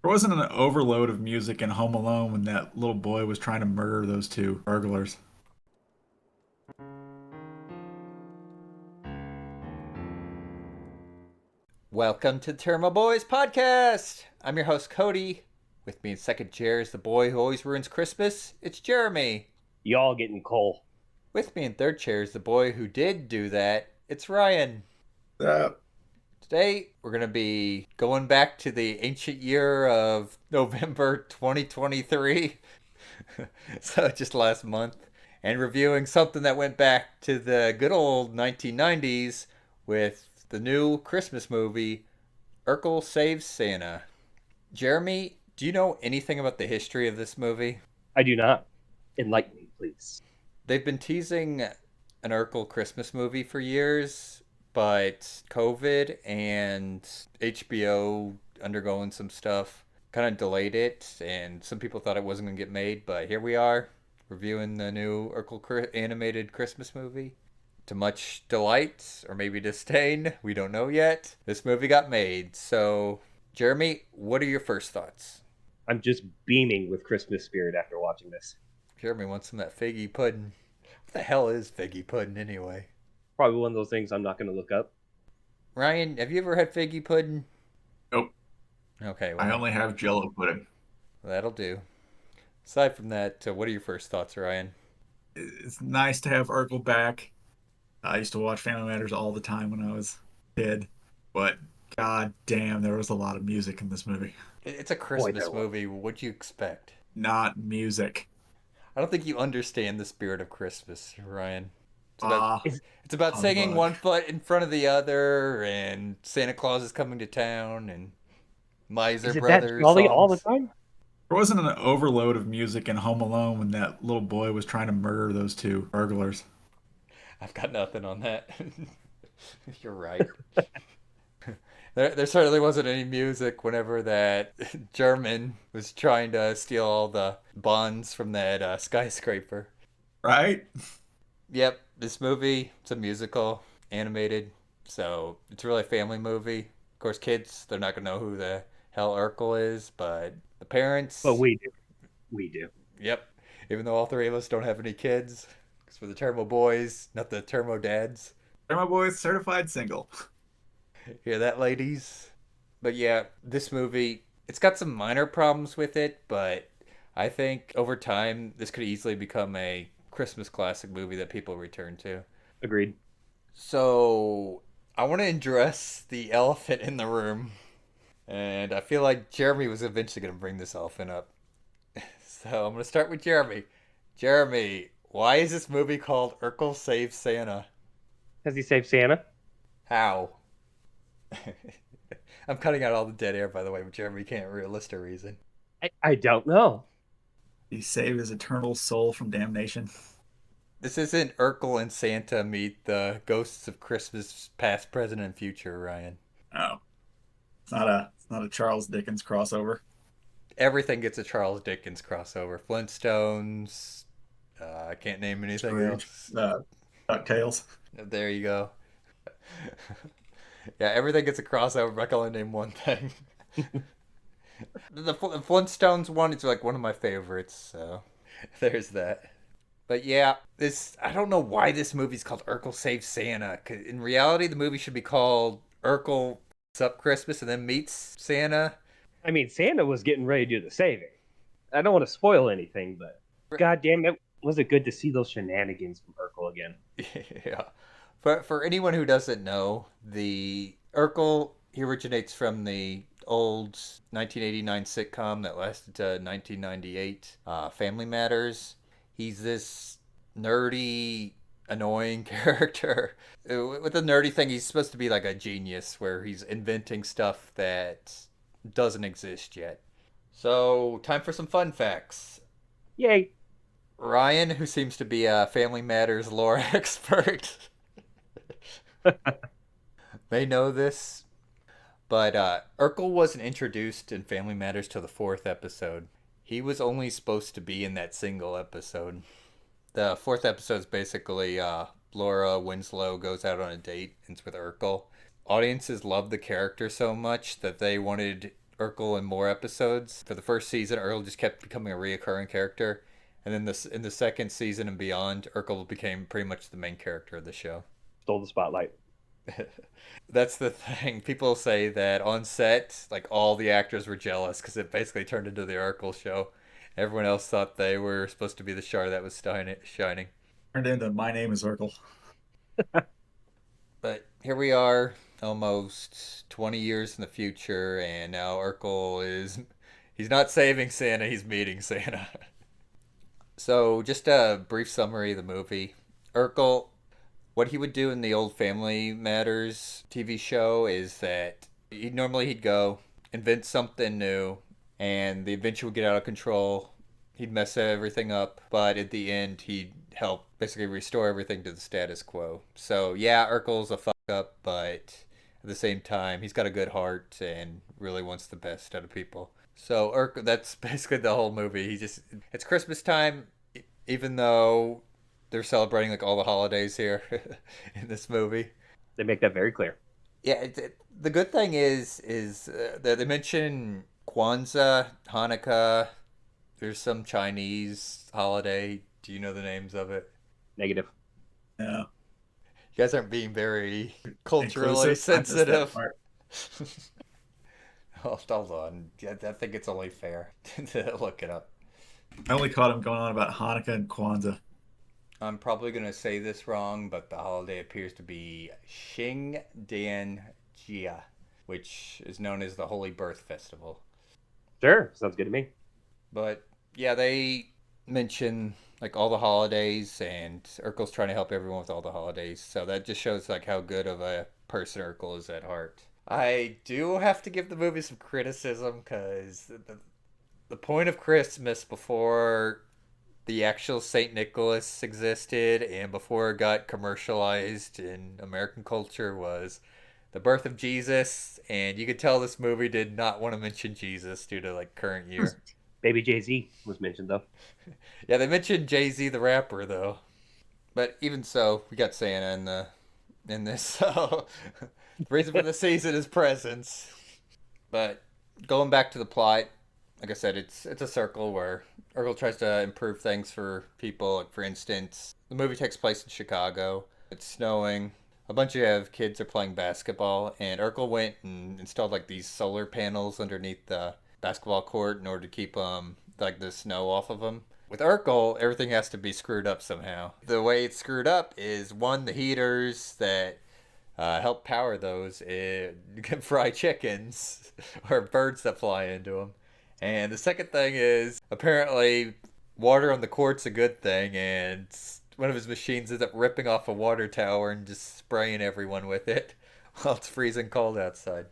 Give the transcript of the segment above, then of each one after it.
There wasn't an overload of music in Home Alone when that little boy was trying to murder those two burglars. Welcome to the Tairimo Boys podcast. I'm your host, Cody. With me in second chair is the boy who always ruins Christmas. It's Jeremy. Y'all getting coal. With me in third chair is the boy who did do that. It's Ryan. Uh, Today, we're going to be going back to the ancient year of November 2023. So, just last month. And reviewing something that went back to the good old 1990s with the new Christmas movie, Urkel Saves Santa. Jeremy, do you know anything about the history of this movie? I do not. Enlighten me, please. They've been teasing an Urkel Christmas movie for years, but COVID and HBO undergoing some stuff kind of delayed it, and some people thought it wasn't going to get made, but here we are, reviewing the new Urkel animated Christmas movie. To much delight, or maybe disdain, we don't know yet, this movie got made. So, Jeremy, what are your first thoughts? I'm just beaming with Christmas spirit after watching this. Jeremy wants some of that figgy pudding. What the hell is figgy pudding anyway? Probably one of those things I'm not going to look up. Ryan, have you ever had figgy pudding? nope, Okay, I well, only have Jello pudding. that'll do. Aside from that, what are your first thoughts, Ryan? It's nice to have Urkel back. I used to watch Family Matters all the time when I was a kid, but god damn, there was a lot of music in this movie. It's a Boy, Christmas there was. movie. What'd you expect? Not music. I don't think you understand the spirit of Christmas, Ryan. It's about Ah, Is, it's about singing humbug. one foot in front of the other, and Santa Claus is coming to town, and Miser is it that Brothers jolly all the songs. time? There wasn't an overload of music in Home Alone when that little boy was trying to murder those two burglars. I've got nothing on that. You're right. There certainly wasn't any music whenever that German was trying to steal all the bonds from that skyscraper. Right? Yep, this movie, it's a musical, animated, so it's really a family movie. Of course, kids, they're not going to know who the hell Urkel is, but the But parents, we do. We do. yep. Even though all three of us don't have any kids, because we're the Tairimo Boys, not the Tairimo Dads. They're my boys, certified single. Hear that, ladies? But yeah, this movie, it's got some minor problems with it, but I think over time, this could easily become a Christmas classic movie that people return to. Agreed. So, I want to address the elephant in the room, and I feel like Jeremy was eventually going to bring this elephant up. So, I'm going to start with Jeremy. Jeremy, why is this movie called Urkel Saves Santa? Has he saved Santa? How? I'm cutting out all the dead air, by the way, but Jeremy can't list a reason. I don't know. He saved his eternal soul from damnation. This isn't Urkel and Santa meet the ghosts of Christmas past, present, and future, Ryan. Oh, it's not a Charles Dickens crossover. Everything gets a Charles Dickens crossover. Flintstones. I can't name anything Scrooge, else. DuckTales. There you go. Yeah, everything gets a crossover, but I can only name one thing. The Flintstones one is like one of my favorites, so there's that. But yeah, this I don't know why this movie's called Urkel Saves Santa. 'Cause in reality, the movie should be called Urkel Up Christmas and then meets Santa. I mean, Santa was getting ready to do the saving. I don't want to spoil anything, but god damn it, was it good to see those shenanigans from Urkel again. Yeah. For anyone who doesn't know, the Urkel he originates from the old 1989 sitcom that lasted to 1998, Family Matters. He's this nerdy, annoying character. With the nerdy thing, he's supposed to be like a genius, where he's inventing stuff that doesn't exist yet. So, time for some fun facts. Yay. Ryan, who seems to be a Family Matters lore expert, may know this, but Urkel wasn't introduced in Family Matters till the fourth episode. He was only supposed to be in that single episode. The fourth episode is basically Laura Winslow goes out on a date and it's with Urkel. Audiences loved the character so much that they wanted Urkel in more episodes. For the first season, Urkel just kept becoming a reoccurring character. And then in the second season and beyond, Urkel became pretty much the main character of the show. Stole the spotlight. That's the thing. People say that on set, like all the actors were jealous because it basically turned into the Urkel show. Everyone else thought they were supposed to be the star that was shining. Turned into My Name is Urkel. But here we are, almost 20 years in the future, and now Urkel he's not saving Santa, he's meeting Santa. So, just a brief summary of the movie. Urkel, what he would do in the old Family Matters TV show is that he'd go invent something new, and the adventure would get out of control. He'd mess everything up, but at the end, he'd help basically restore everything to the status quo. So yeah, Urkel's a fuck up, but at the same time, he's got a good heart and really wants the best out of people. So Urkel, that's basically the whole movie. It's Christmas time, even though they're celebrating like all the holidays here in this movie. They make that very clear. Yeah, the good thing is that they mention Kwanzaa, Hanukkah. There's some Chinese holiday. Do you know the names of it? Negative. Yeah. You guys aren't being very culturally Inclusive? I missed that sensitive. part. Hold on. I think it's only fair to look it up. I only caught him going on about Hanukkah and Kwanzaa. I'm probably going to say this wrong, but the holiday appears to be Jia, which is known as the Holy Birth Festival. Sure, sounds good to me. But yeah, they mention like all the holidays, and Urkel's trying to help everyone with all the holidays. So that just shows like how good of a person Urkel is at heart. I do have to give the movie some criticism because the point of Christmas before the actual Saint Nicholas existed and before it got commercialized in American culture was the birth of Jesus, and you could tell this movie did not want to mention Jesus due to like current year. Baby Jay-Z was mentioned though. Yeah, they mentioned Jay-Z the rapper though. But even so, we got Santa in this. So the reason for the season is presents. But going back to the plot, like I said, it's a circle where Urkel tries to improve things for people. Like for instance, the movie takes place in Chicago. It's snowing. A bunch of kids are playing basketball, and Urkel went and installed like these solar panels underneath the basketball court in order to keep like the snow off of them. With Urkel, everything has to be screwed up somehow. The way it's screwed up is one, the heaters that help power those can fry chickens or birds that fly into them. And the second thing is apparently water on the court's a good thing, and one of his machines ends up ripping off a water tower and just spraying everyone with it while it's freezing cold outside.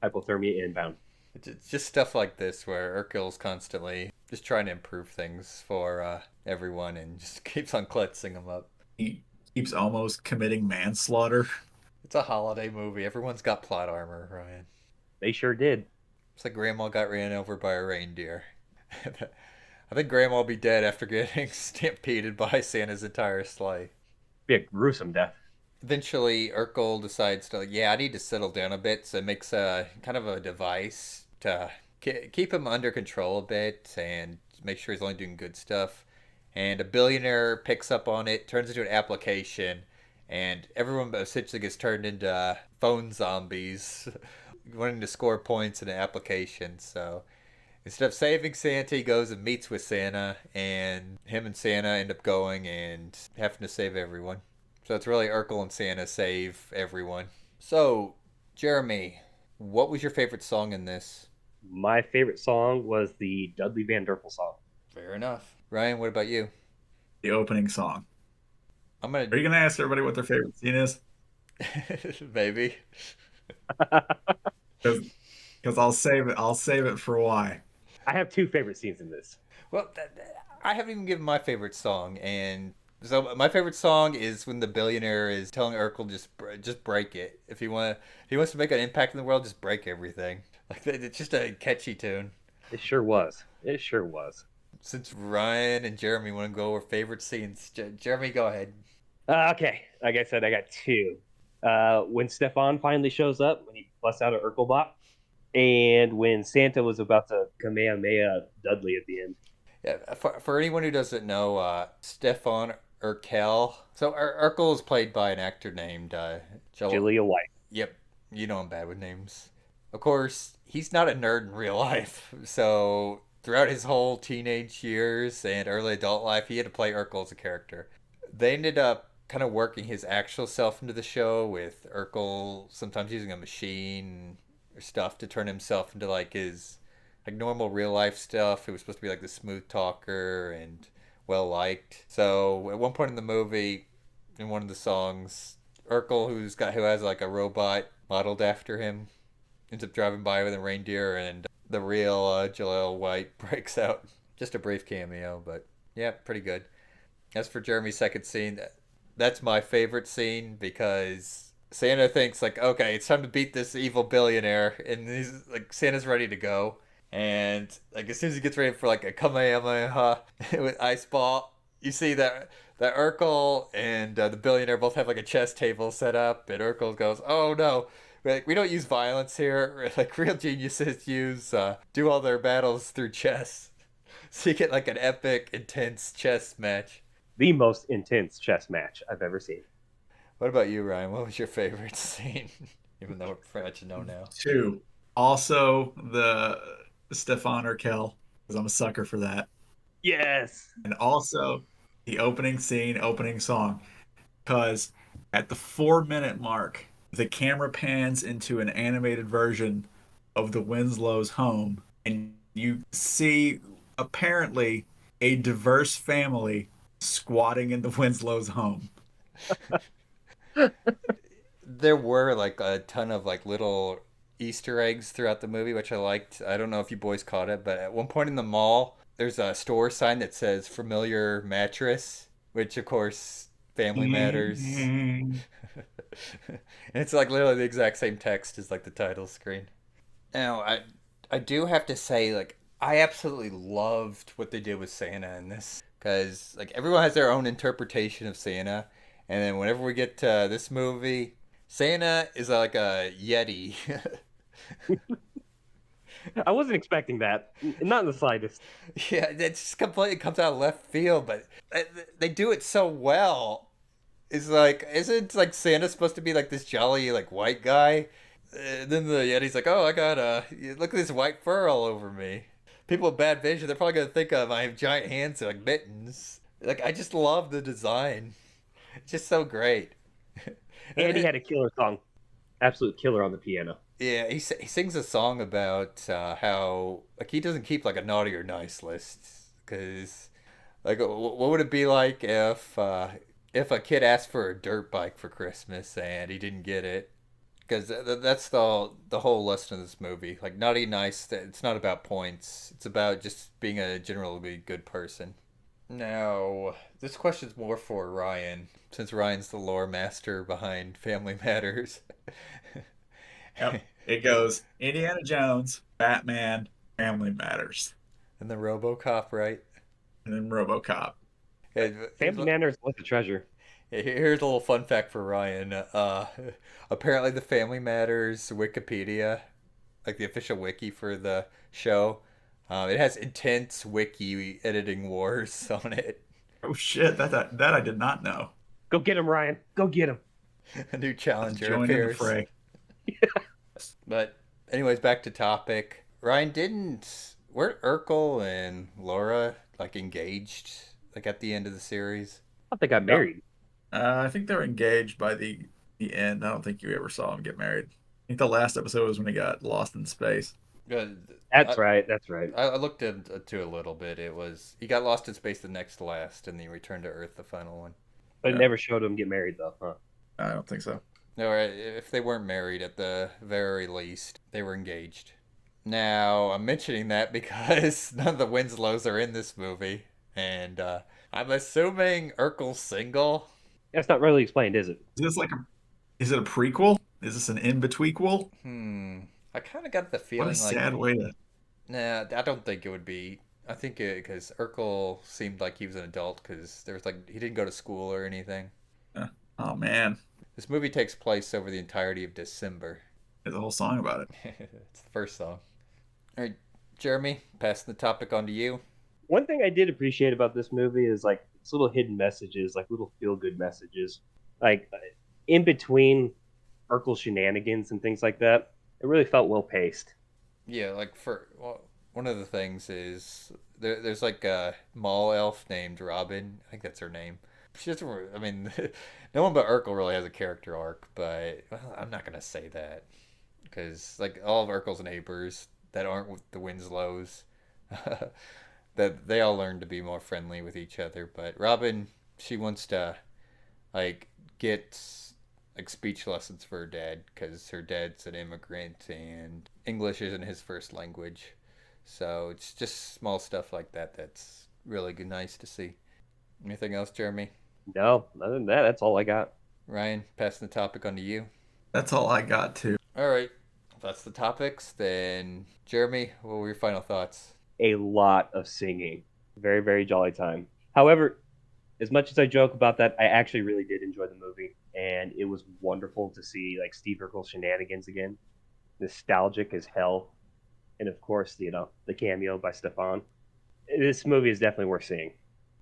Hypothermia inbound. It's just stuff like this where Urkel's constantly just trying to improve things for everyone and just keeps on klezing them up. He keeps almost committing manslaughter. It's a holiday movie. Everyone's got plot armor, Ryan. They sure did. It's like Grandma got ran over by a reindeer. I think Grandma will be dead after getting stampeded by Santa's entire sleigh. Be a gruesome death. Eventually, Urkel decides to, I need to settle down a bit, so makes a kind of a device to keep him under control a bit and make sure he's only doing good stuff. And a billionaire picks up on it, turns it into an application, and everyone essentially gets turned into phone zombies, wanting to score points in an application. So instead of saving Santa, he goes and meets with Santa, and him and Santa end up going and having to save everyone. So it's really Urkel and Santa save everyone. So, Jeremy, what was your favorite song in this? My favorite song was the Dudley Van Durfel song. Fair enough. Ryan, what about you? The opening song. Are you gonna ask everybody what their favorite scene is? Maybe. Because I'll save it. I'll save it for why. I have two favorite scenes in this. Well, I haven't even given my favorite song, and so my favorite song is when the billionaire is telling Urkel just break it. If he wants to make an impact in the world, just break everything. Like it's just a catchy tune. It sure was. It sure was. Since Ryan and Jeremy want to go over favorite scenes, Jeremy, go ahead. Okay, like I said, I got two. When Stefan finally shows up, when he busts out an Urkel bot, And when Santa was about to Kamehameha Dudley at the end. Yeah, for anyone who doesn't know, Stefan Urkel. So Urkel is played by an actor named Joel. Julia White. Yep, you know I'm bad with names. Of course, he's not a nerd in real life. So throughout his whole teenage years and early adult life, he had to play Urkel as a character. They ended up kind of working his actual self into the show with Urkel sometimes using a machine or stuff to turn himself into like his like normal real life stuff. It was supposed to be like the smooth talker and well liked. So at one point in the movie, in one of the songs, Urkel, who has like a robot modeled after him, ends up driving by with a reindeer, and the real Jaleel White breaks out. Just a brief cameo, but yeah, pretty good. As for Jeremy's second scene, that's my favorite scene because Santa thinks like, okay, it's time to beat this evil billionaire, and he's like, Santa's ready to go, and like as soon as he gets ready for like a kamehameha with ice ball, you see that Urkel and the billionaire both have like a chess table set up, and Urkel goes, "Oh no, like we don't use violence here. Like real geniuses do all their battles through chess." So you get like an epic, intense chess match. The most intense chess match I've ever seen. What about you, Ryan? What was your favorite scene? Even though we're much to know now. Two. Also, the Stefan Urkel, because I'm a sucker for that. Yes. And also, the opening scene, opening song, because at the 4 minute mark, the camera pans into an animated version of the Winslow's home, and you see apparently a diverse family squatting in the Winslow's home. There were like a ton of like little Easter eggs throughout the movie, which I liked. I don't know if you boys caught it, but at one point in the mall, there's a store sign that says "Familiar Mattress," which of course, Family Matters. And it's like literally the exact same text as like the title screen. Now, I do have to say, like, I absolutely loved what they did with Santa in this because like everyone has their own interpretation of Santa, and then whenever we get to this movie, Santa is like a yeti. I wasn't expecting that. Not in the slightest. Yeah, it just completely comes out of left field, but they do it so well. It's like, isn't like Santa supposed to be like this jolly like white guy? Then the Yeti's like, oh, I got look at this white fur all over me. People with bad vision, they're probably gonna think of I have giant hands like mittens. Like I just love the design. It's just so great. And he had a killer song. Absolute killer on the piano. Yeah, he sings a song about how like he doesn't keep like a naughty or nice list because like what would it be like if a kid asked for a dirt bike for Christmas and he didn't get it? Because that's the whole lesson of this movie. Like naughty nice, it's not about points. It's about just being a generally good person. Now, this question's more for Ryan, since Ryan's the lore master behind Family Matters. Yep. It goes Indiana Jones, Batman, Family Matters, And the RoboCop, right? and then RoboCop. Yeah, Family Manners was a treasure. here's a little fun fact for Ryan. Apparently, the Family Matters Wikipedia, like the official wiki for the show, it has intense wiki editing wars on it. Oh shit, that I did not know. Go get him, Ryan. Go get him. A new Let's challenger join in the appears. fray. But anyways, back to topic. Ryan, didn't weren't Urkel and Laura like engaged like at the end of the series? I thought they got married. I think they're engaged by the end. I don't think you ever saw him get married. I think the last episode was when he got lost in space. Uh, That's I, right. That's right. I looked into a little bit. It was he got lost in space the next to last, and then he returned to Earth the final one. But it Yeah. never showed him get married, though, huh? I don't think so. No, if they weren't married at the very least, they were engaged. Now I'm mentioning that because none of the Winslows are in this movie, and I'm assuming Urkel's single. That's not really explained, is it? Is it a prequel? Is this an in-betweequel? I kind of got the What a feeling like sad way to. nah, I don't think it would be. I think because Urkel seemed like he was an adult because there was like he didn't go to school or anything. Oh man. This movie takes place over the entirety of December. There's a whole song about it. It's the first song. All right, Jeremy, passing the topic on to you. One thing I did appreciate about this movie is like its little hidden messages, like little feel good messages, like in between Urkel shenanigans and things like that. It really felt well paced. Yeah, like one of the things is there's like a mall elf named Robin. I think that's her name. She doesn't. I mean, no one but Urkel really has a character arc, but well, I'm not gonna say that because like all of Urkel's neighbors that aren't with the Winslows, that they all learn to be more friendly with each other. But Robin, she wants to like get like speech lessons for her dad because her dad's an immigrant and English isn't his first language. So it's just small stuff like that that's really good, nice to see. Anything else, Jeremy? No, other than that, that's all I got. Ryan, passing the topic on to you. That's all I got too. All right, if that's the topics, then Jeremy, what were your final thoughts? A lot of singing. Very, very jolly time. However, as much as I joke about that, I actually really did enjoy the movie, and it was wonderful to see like Steve Urkel shenanigans again. Nostalgic as hell, and of course, the cameo by Stefan. This movie is definitely worth seeing.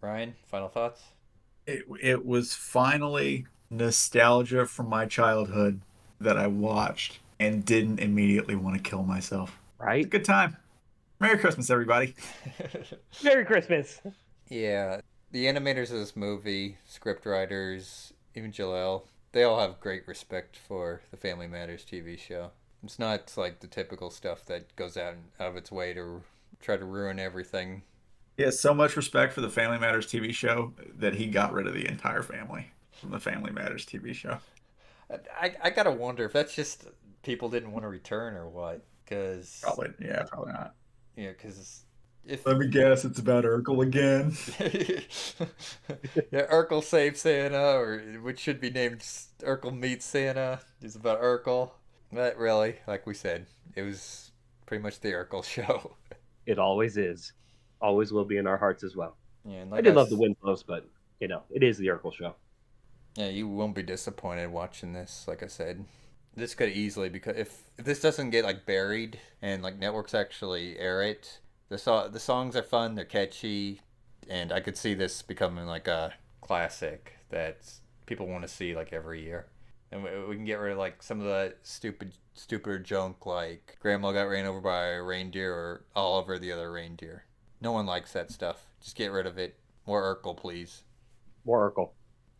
Ryan, final thoughts? It was finally nostalgia from my childhood that I watched and didn't immediately want to kill myself. It's a Right? good time. Merry Christmas, everybody. Merry Christmas. Yeah, the animators of this movie, script writers, even Jalel, they all have great respect for the Family Matters TV show. It's not like the typical stuff that goes out of its way to try to ruin everything. He has so much respect for the Family Matters TV show that he got rid of the entire family from the Family Matters TV show. I gotta wonder if that's just people didn't want to return or what. Because, Probably, yeah, probably not. you know, because if. Let me guess, it's about Urkel again. Yeah, Urkel Saves Santa, or which should be named Urkel Meets Santa, is about Urkel. But really, like we said, it was pretty much the Urkel show. It always is. Always will be in our hearts as well. Yeah, and I like did love us, the Winslows, but it is the Urkel show. yeah, you won't be disappointed watching this. Like I said, this could easily because if this doesn't get like buried and like networks actually air it, the songs are fun, they're catchy, and I could see this becoming like a classic that people want to see like every year. And we can get rid of like some of the stupider junk like Grandma got ran over by a reindeer or Oliver the other reindeer. No one likes that stuff. Just get rid of it. More Urkel, please. More Urkel.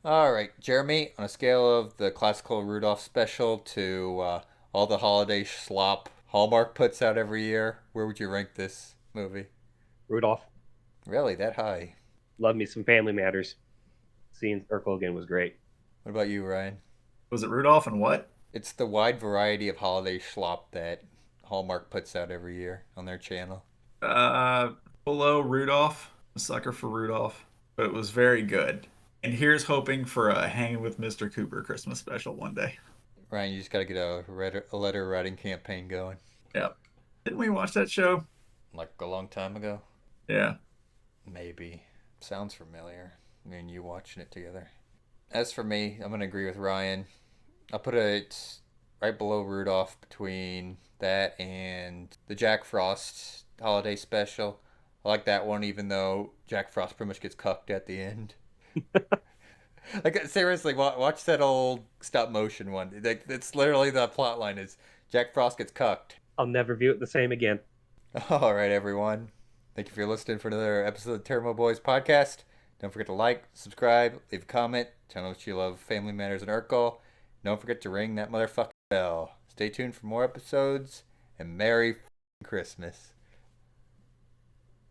All right, Jeremy, on a scale of the classical Rudolph special to all the holiday slop Hallmark puts out every year, where would you rank this movie? Rudolph. Really, that high? Love me some Family Matters. Seeing Urkel again was great. What about you, Ryan? Was it Rudolph and what? It's the wide variety of holiday slop that Hallmark puts out every year on their channel. Uh, Below Rudolph. A sucker for Rudolph, but it was very good. And here's hoping for a Hanging with Mr. Cooper Christmas special one day. Ryan, you just got to get a letter writing campaign going. Yep. Didn't we watch that show? Like a long time ago? Yeah. Maybe. Sounds familiar. Me and you watching it together. As for me, I'm going to agree with Ryan. I'll put it right below Rudolph between that and the Jack Frost holiday special. I like that one, even though Jack Frost pretty much gets cucked at the end. Like seriously, watch that old stop motion one. Like it's literally the plot line is Jack Frost gets cucked. I'll never view it the same again. All right, everyone. Thank you for listening for another episode of the Tairimo Boys podcast. Don't forget to like, subscribe, leave a comment, tell me what you love, Family Matters and Urkel. Don't forget to ring that motherfucking bell. Stay tuned for more episodes, and Merry Christmas.